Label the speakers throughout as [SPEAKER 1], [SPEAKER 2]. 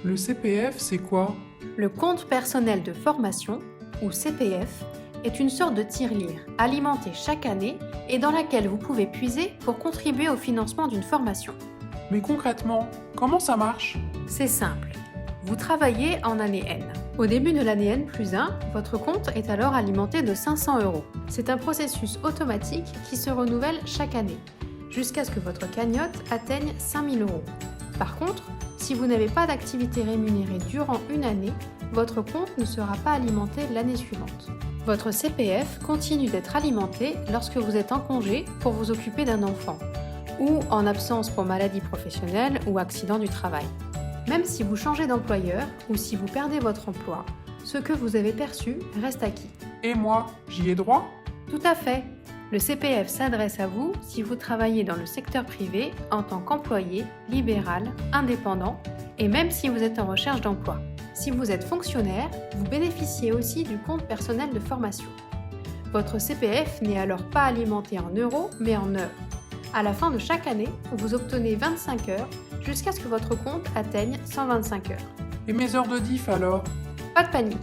[SPEAKER 1] Le CPF, c'est quoi?
[SPEAKER 2] Le compte personnel de formation, ou CPF, est une sorte de tirelire alimentée chaque année et dans laquelle vous pouvez puiser pour contribuer au financement d'une formation.
[SPEAKER 1] Mais concrètement, comment ça marche?
[SPEAKER 2] C'est simple. Vous travaillez en année N. Au début de l'année N+1, votre compte est alors alimenté de 500 €. C'est un processus automatique qui se renouvelle chaque année, jusqu'à ce que votre cagnotte atteigne 5 000 €. Par contre, si vous n'avez pas d'activité rémunérée durant une année, votre compte ne sera pas alimenté l'année suivante. Votre CPF continue d'être alimenté lorsque vous êtes en congé pour vous occuper d'un enfant, ou en absence pour maladie professionnelle ou accident du travail. Même si vous changez d'employeur ou si vous perdez votre emploi, ce que vous avez perçu reste acquis.
[SPEAKER 1] Et moi, j'y ai droit?
[SPEAKER 2] Tout à fait. Le CPF s'adresse à vous si vous travaillez dans le secteur privé en tant qu'employé, libéral, indépendant et même si vous êtes en recherche d'emploi. Si vous êtes fonctionnaire, vous bénéficiez aussi du compte personnel de formation. Votre CPF n'est alors pas alimenté en euros mais en heures. À la fin de chaque année, vous obtenez 25 heures jusqu'à ce que votre compte atteigne 125 heures.
[SPEAKER 1] Et mes heures de diff alors?
[SPEAKER 2] Pas de panique.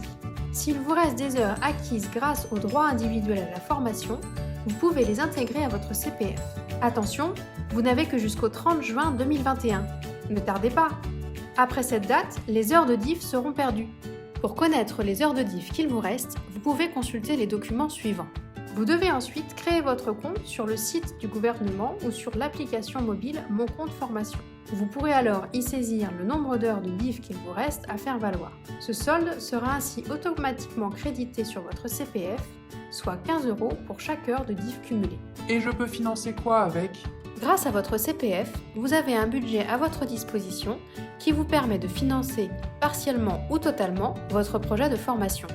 [SPEAKER 2] S'il vous reste des heures acquises grâce au droit individuel à la formation, vous pouvez les intégrer à votre CPF. Attention, vous n'avez que jusqu'au 30 juin 2021. Ne tardez pas. Après cette date, les heures de diff seront perdues. Pour connaître les heures de diff qu'il vous reste, vous pouvez consulter les documents suivants. Vous devez ensuite créer votre compte sur le site du gouvernement ou sur l'application mobile Mon compte formation. Vous pourrez alors y saisir le nombre d'heures de diff qu'il vous reste à faire valoir. Ce solde sera ainsi automatiquement crédité sur votre CPF, soit 15 € pour chaque heure de diff cumulée.
[SPEAKER 1] Et je peux financer quoi avec?
[SPEAKER 2] Grâce à votre CPF, vous avez un budget à votre disposition qui vous permet de financer partiellement ou totalement votre projet de formation.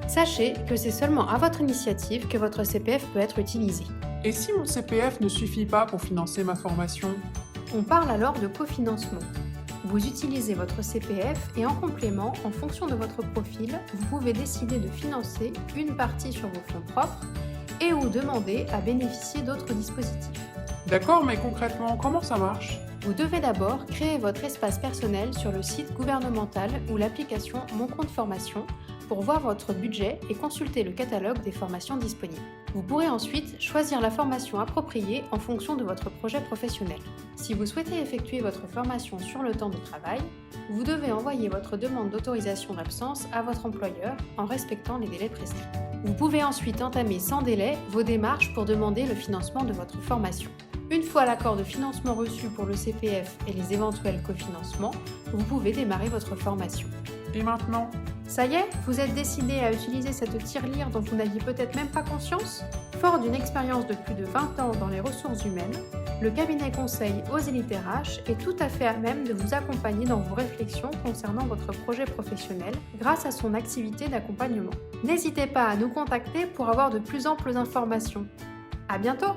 [SPEAKER 2] Sachez que c'est seulement à votre initiative que votre CPF peut être utilisé.
[SPEAKER 1] Et si mon CPF ne suffit pas pour financer ma formation?
[SPEAKER 2] On parle alors de cofinancement. Vous utilisez votre CPF et en complément, en fonction de votre profil, vous pouvez décider de financer une partie sur vos fonds propres et ou demander à bénéficier d'autres dispositifs.
[SPEAKER 1] D'accord, mais concrètement, comment ça marche?
[SPEAKER 2] Vous devez d'abord créer votre espace personnel sur le site gouvernemental ou l'application Mon compte formation pour voir votre budget et consulter le catalogue des formations disponibles. Vous pourrez ensuite choisir la formation appropriée en fonction de votre projet professionnel. Si vous souhaitez effectuer votre formation sur le temps de travail, vous devez envoyer votre demande d'autorisation d'absence à votre employeur en respectant les délais prescrits. Vous pouvez ensuite entamer sans délai vos démarches pour demander le financement de votre formation. Une fois l'accord de financement reçu pour le CPF et les éventuels cofinancements, vous pouvez démarrer votre formation.
[SPEAKER 1] Et maintenant?
[SPEAKER 2] Ça y est, vous êtes décidé à utiliser cette tirelire dont vous n'aviez peut-être même pas conscience? Fort d'une expérience de plus de 20 ans dans les ressources humaines, le cabinet conseil Oselite RH est tout à fait à même de vous accompagner dans vos réflexions concernant votre projet professionnel grâce à son activité d'accompagnement. N'hésitez pas à nous contacter pour avoir de plus amples informations. À bientôt!